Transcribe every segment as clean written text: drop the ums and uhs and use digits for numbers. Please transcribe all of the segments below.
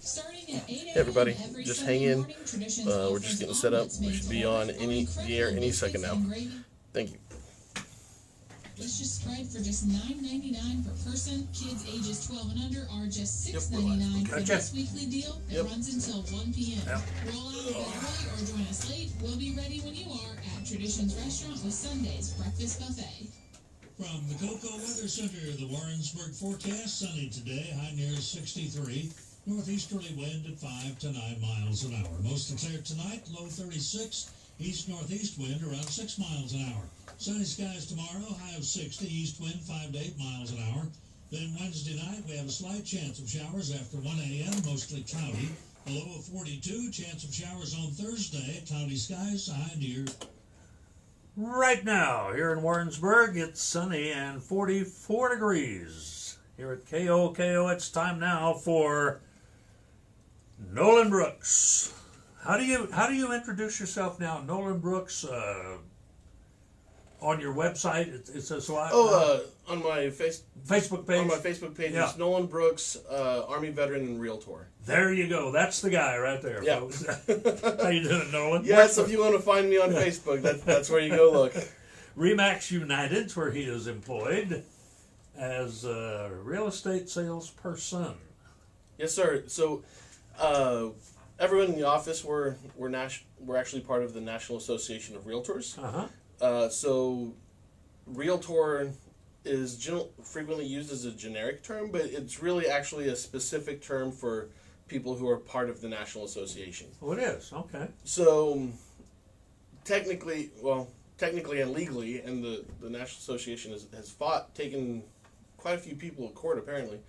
Hey everybody, just hang in. We're just getting set up. We should be on the air any second now. Thank you. Let's just spread for just $9.99 per person. Kids ages 12 and under are just $6.99 for this weekly deal that runs until 1 p.m. Roll out of bed early or join us late. We'll be ready when you are at Traditions Restaurant with Sunday's Breakfast Buffet. From the Cocoa Weather Center, the Warrensburg forecast, sunny today, high near 63. Northeasterly wind at 5 to 9 miles an hour. Mostly clear tonight, low 36. East-northeast wind around 6 miles an hour. Sunny skies tomorrow, high of 60. East wind 5 to 8 miles an hour. Then Wednesday night, we have a slight chance of showers after 1 a.m., mostly cloudy. A low of 42. Chance of showers on Thursday. Cloudy skies, high near. Right now, here in Warrensburg, it's sunny and 44 degrees. Here at KOKO, it's time now for Nolan Brooks. How do you introduce yourself now, Nolan Brooks? On your website, it says what? On my Facebook page. On my Facebook page, it's Nolan Brooks, Army veteran and Realtor. There you go. That's the guy right there, folks. How you doing, Nolan? Yes, if you want to find me on Facebook, that's where you go look. Remax United's where he is employed as a real estate salesperson. Yes, sir. So, everyone in the office, we're actually part of the National Association of Realtors. So, Realtor is frequently used as a generic term, but it's really actually a specific term for people who are part of the National Association. Oh, it is? Okay. So, technically and legally, and the National Association has taken quite a few people to court, apparently,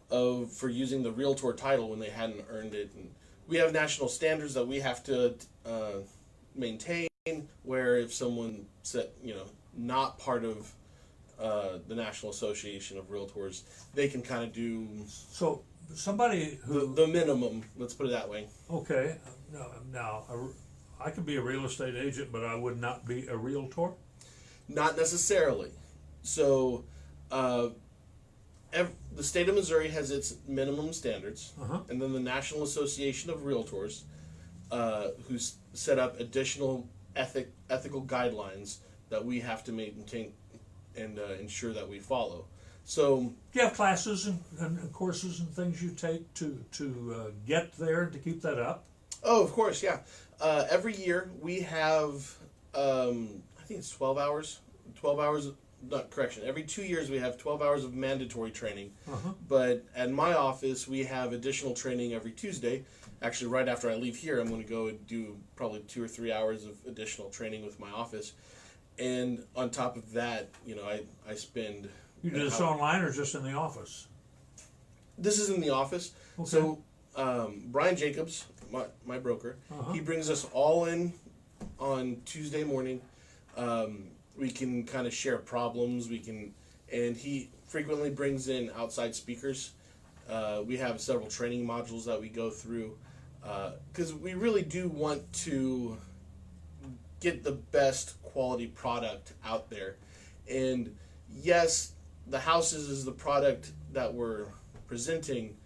for using the Realtor title when they hadn't earned it. And we have national standards that we have to maintain, where if someone not part of the National Association of Realtors, they can kind of do somebody who the minimum. Let's put it that way. Okay. Now I could be a real estate agent, but I would not be a realtor. Not necessarily. So, the state of Missouri has its minimum standards, and then the National Association of Realtors, who set up additional ethical guidelines that we have to maintain and ensure that we follow. So, do you have classes and courses and things you take to get there and to keep that up? Oh, of course, yeah. Every year we have, I think it's 12 hours. 12 hours. Not correction. Every 2 years we have 12 hours of mandatory training. But at my office we have additional training every Tuesday. Actually, right after I leave here, I'm going to go and do probably 2 or 3 hours of additional training with my office. And on top of that, I spend. You do this online or just in the office? This is in the office. Okay. So Brian Jacobs, my broker, he brings us all in on Tuesday morning. We can kind of share problems. And he frequently brings in outside speakers. We have several training modules that we go through because we really do want to get the best quality product out there. And yes, the houses is the product that we're presenting,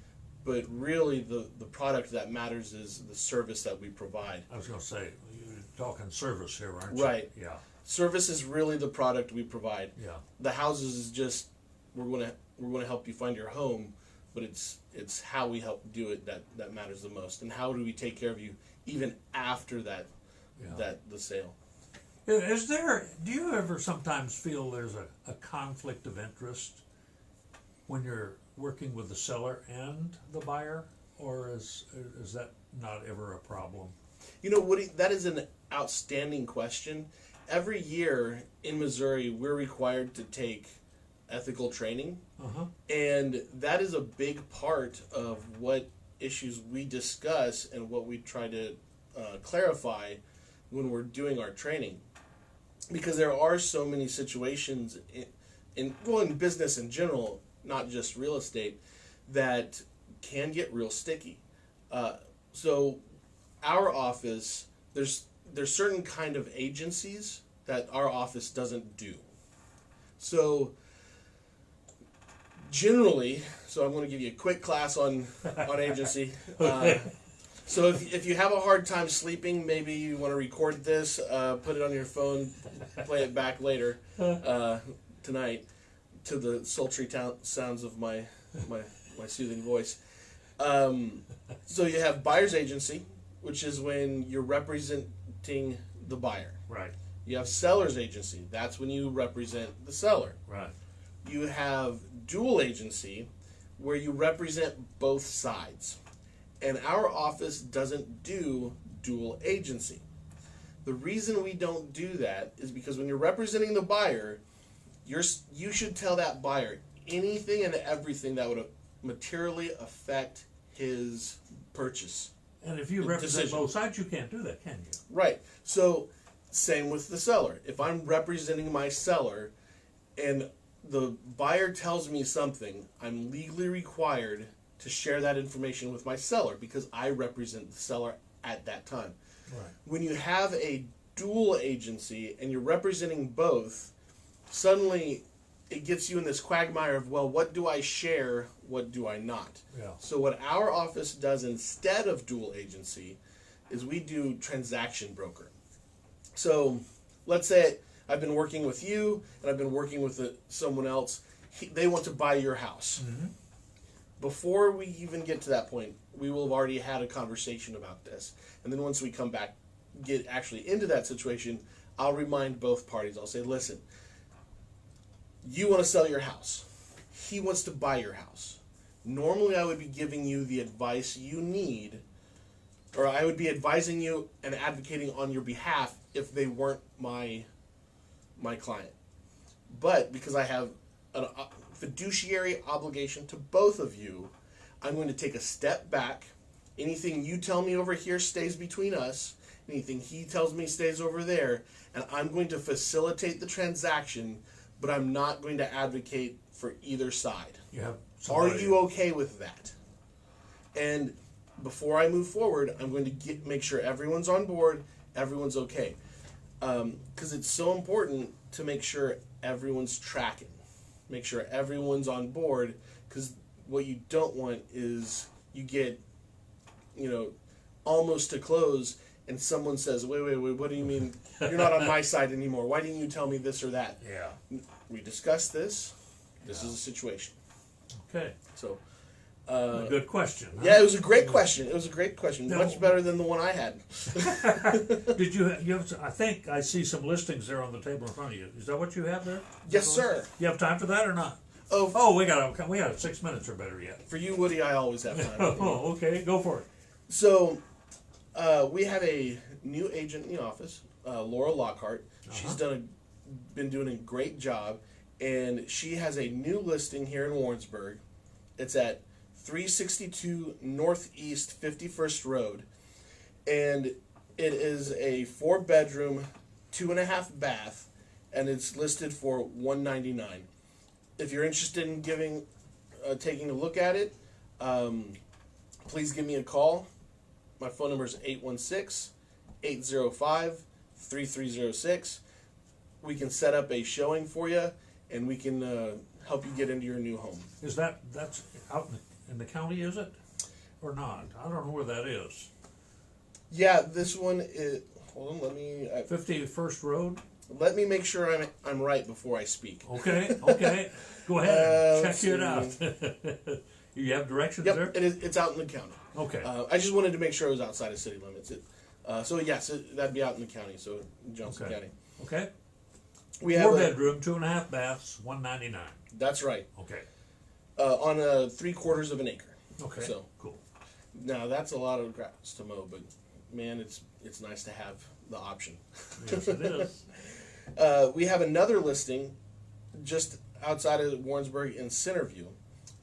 but really the product that matters is the service that we provide. I was going to say, you're talking service here, aren't you? Right. Yeah. Service is really the product we provide. Yeah. The houses is just we're going to help you find your home, but it's how we help do it that matters the most, and how do we take care of you even after the sale. Do you ever sometimes feel there's a conflict of interest when you're working with the seller and the buyer, or is that not ever a problem? Woody, that is an outstanding question. Every year in Missouri, we're required to take ethical training, and that is a big part of what issues we discuss and what we try to clarify when we're doing our training. Because there are so many situations in business in general, not just real estate, that can get real sticky. So our office, there's certain kind of agencies that our office doesn't do. So generally, so I'm going to give you a quick class on agency. Okay. So if you have a hard time sleeping, maybe you want to record this, put it on your phone, play it back later tonight to the sultry sounds of my soothing voice. So you have buyer's agency, which is when you're representing the buyer. Right. You have seller's agency. That's when you represent the seller. Right. You have dual agency, where you represent both sides. And our office doesn't do dual agency. The reason we don't do that is because when you're representing the buyer, you should tell that buyer anything and everything that would materially affect his purchase. And if you represent both sides, you can't do that, can you? Right. So, same with the seller. If I'm representing my seller and the buyer tells me something, I'm legally required to share that information with my seller because I represent the seller at that time. Right. When you have a dual agency and you're representing both, suddenly it gets you in this quagmire of, well, what do I share, what do I not? Yeah. So what our office does instead of dual agency is we do transaction broker. So let's say I've been working with you and I've been working with someone else. They want to buy your house. Mm-hmm. Before we even get to that point, we will have already had a conversation about this. And then once we come back, get actually into that situation, I'll remind both parties. I'll say, listen, you want to sell your house. He wants to buy your house. Normally, I would be giving you the advice you need, or I would be advising you and advocating on your behalf if they weren't my client. But because I have a fiduciary obligation to both of you, I'm going to take a step back. Anything you tell me over here stays between us. Anything he tells me stays over there. And I'm going to facilitate the transaction, but I'm not going to advocate for either side. Are you okay with that? And before I move forward, I'm going to make sure everyone's on board, everyone's okay. Because it's so important to make sure everyone's tracking. Make sure everyone's on board, because what you don't want is you get, almost to close, and someone says, wait, what do you mean? You're not on my side anymore. Why didn't you tell me this or that? Yeah. We discussed this. This is a situation. Okay. So, a good question. Huh? Yeah, it was a great question. It was a great question. No. Much better than the one I had. Did you have? I think I see some listings there on the table in front of you. Is that what you have there? Yes, sir. You have time for that or not? Oh, we got 6 minutes or better yet. For you, Woody, I always have time. Oh, okay, go for it. So, we have a new agent in the office, Laura Lockhart. She's been doing a great job, and she has a new listing here in Warrensburg. It's at 362 Northeast 51st Road, and it is a 4-bedroom, 2.5 bath, and it's listed for $199. If you're interested in taking a look at it, please give me a call. My phone number is 816-805-3306. We can set up a showing for you, and we can help you get into your new home. That's out in the county, is it? Or not? I don't know where that is. Yeah, this one is, hold on, 51st Road? Let me make sure I'm right before I speak. Okay. Go ahead and check it out. You have directions there? Yep, it's out in the county. Okay. I just wanted to make sure it was outside of city limits. So yes, that'd be out in the county, so Johnson County. Okay. We have 4-bedroom, 2.5 baths, $199. That's right. Okay. On 3/4 of an acre. Okay. So cool. Now that's a lot of grass to mow, but man, it's nice to have the option. Yes, it is. We have another listing just outside of Warrensburg in Centerview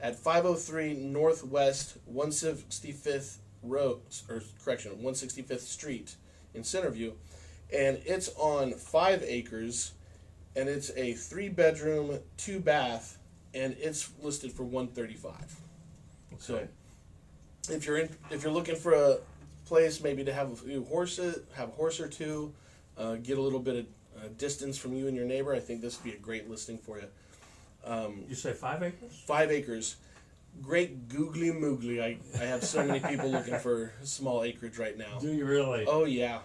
at 503 Northwest 165th Road, 165th Street in Centerview, and it's on 5 acres, and it's a 3-bedroom, 2-bath, and it's listed for $135. Okay. So, if you're looking for a place maybe to have a few horses, have a horse or two, get a little bit of distance from you and your neighbor, I think this would be a great listing for you. You say 5 acres? 5 acres. Great googly moogly. I have so many people looking for small acreage right now. Do you really? Oh yeah.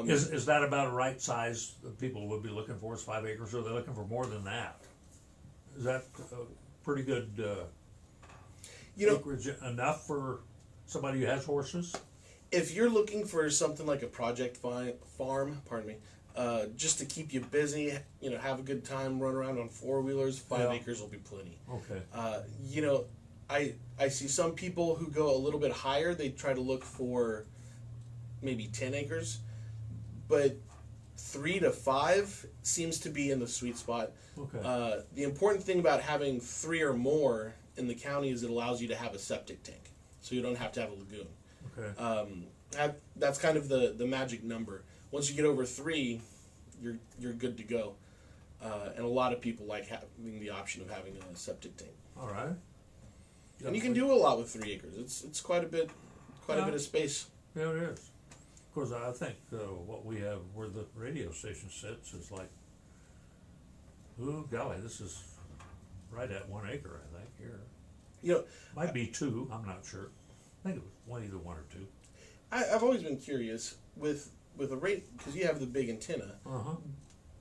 Is that about a right size that people would be looking for? Is 5 acres, or are they looking for more than that? Is that pretty good acreage enough for somebody who has horses? If you're looking for something like a project farm, just to keep you busy, have a good time, run around on 4-wheelers, 5 acres will be plenty. Okay. I see some people who go a little bit higher. They try to look for maybe 10 acres, but 3 to 5 seems to be in the sweet spot. Okay. The important thing about having 3 or more in the county is it allows you to have a septic tank, so you don't have to have a lagoon. Okay. That's kind of the magic number. Once you get over 3, you're good to go. And a lot of people like having the option of having a septic tank. All right. And you can do a lot with 3 acres. It's quite a bit of space. Yeah, it is. Of course, I think what we have where the radio station sits is like, oh golly, this is right at 1 acre, I think, here. Might be 2, I'm not sure. I think it was either 1 or 2. I've always been curious with a rate, because you have the big antenna.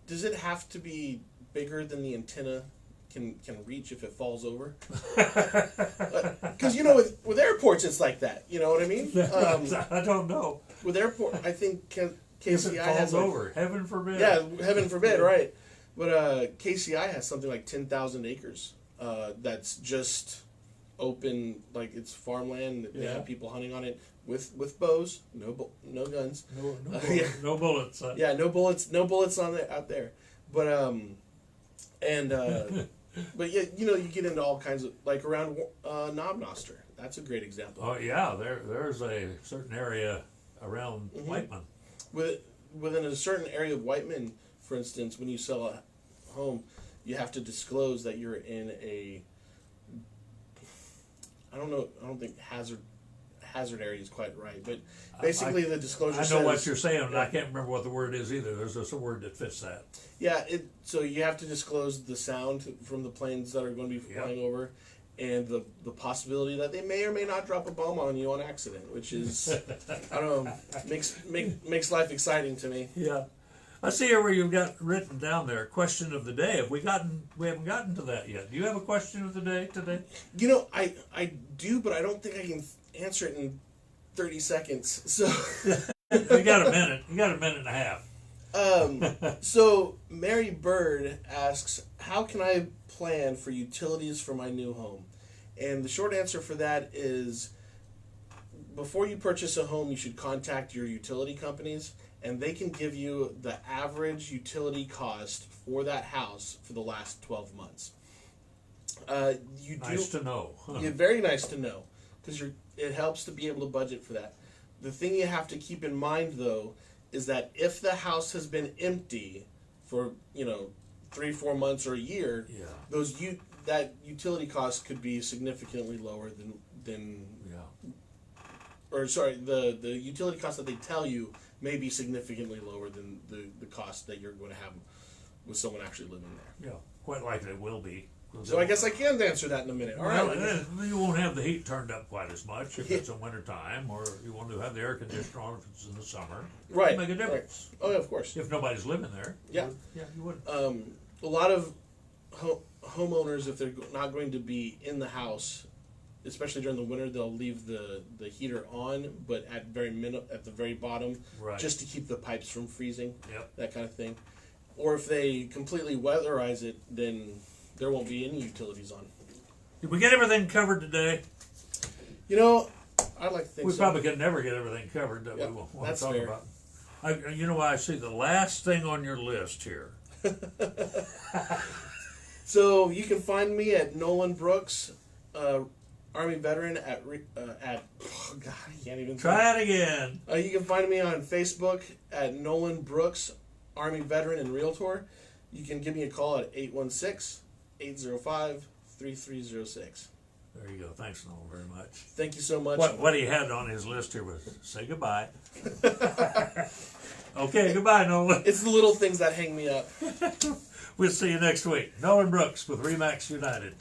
Does it have to be bigger than the antenna can reach if it falls over? Because with airports it's like that. You know what I mean? I don't know. With airport, I think KCI if it falls has over. Heaven forbid. Yeah, heaven forbid, right? But KCI has something like 10,000 acres. That's just open, like it's farmland. They have people hunting on it with bows, no guns, no bullets. Yeah, no bullets out there. But but yeah, you get into all kinds of, like around Knob Noster. That's a great example. Oh yeah, there's a certain area around Whiteman. Within a certain area of Whiteman, for instance, when you sell a home, you have to disclose that you're in a, I don't think hazard area is quite right, but basically the disclosure says, I know what you're saying, and I can't remember what the word is either. There's just a word that fits that. Yeah, so you have to disclose the sound from the planes that are going to be flying over, and the possibility that they may or may not drop a bomb on you on accident, which is, I don't know, makes life exciting to me. Yeah. I see here where you've got written down there, question of the day. We haven't gotten to that yet. Do you have a question of the day today? I do, but I don't think I can answer it in 30 seconds. So You got a minute. You got a minute and a half. So Mary Bird asks, how can I plan for utilities for my new home? And the short answer for that is, before you purchase a home, you should contact your utility companies, and they can give you the average utility cost for that house for the last 12 months. Nice to know. Yeah, very nice to know, because it helps to be able to budget for that. The thing you have to keep in mind, though, is that if the house has been empty for 3-4 months or a year, that utility cost could be significantly lower than or sorry, the utility cost that they tell you may be significantly lower than the cost that you're going to have with someone actually living there. Yeah, quite likely it will be. So I guess I can answer that in a minute. All right. You won't have the heat turned up quite as much if it's in winter time, or you want to have the air conditioner on if it's in the summer. Right. It'll make a difference. Right. Oh, yeah, of course. If nobody's living there. Yeah. You wouldn't. A lot of homeowners, if they're not going to be in the house, especially during the winter, they'll leave the heater on, but at the very bottom, just to keep the pipes from freezing. Yep. That kind of thing. Or if they completely weatherize it, then there won't be any utilities on. Did we get everything covered today? I'd like to think we probably could never get everything covered that we want to talk about. I see the last thing on your list here. So you can find me at Nolan Brooks, Army veteran at oh God, I can't even try it again. You can find me on Facebook at Nolan Brooks, Army veteran and Realtor. You can give me a call at 816-805-3306. There you go. Thanks, Nolan, very much. Thank you so much. What he had on his list here was say goodbye. Okay, goodbye, Nolan. It's the little things that hang me up. We'll see you next week. Nolan Brooks with Remax United.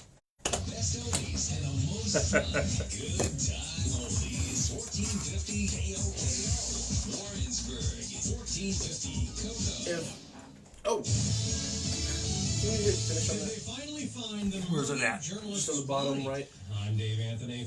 Best oldies and the most fun. Good time oldies. 1450 KOKO. Warrensburg. 1450 KOKO. Oh. Can you finish on Did that? they finally find the Where's it at? journalist? Just on the bottom right. I'm Dave Anthony.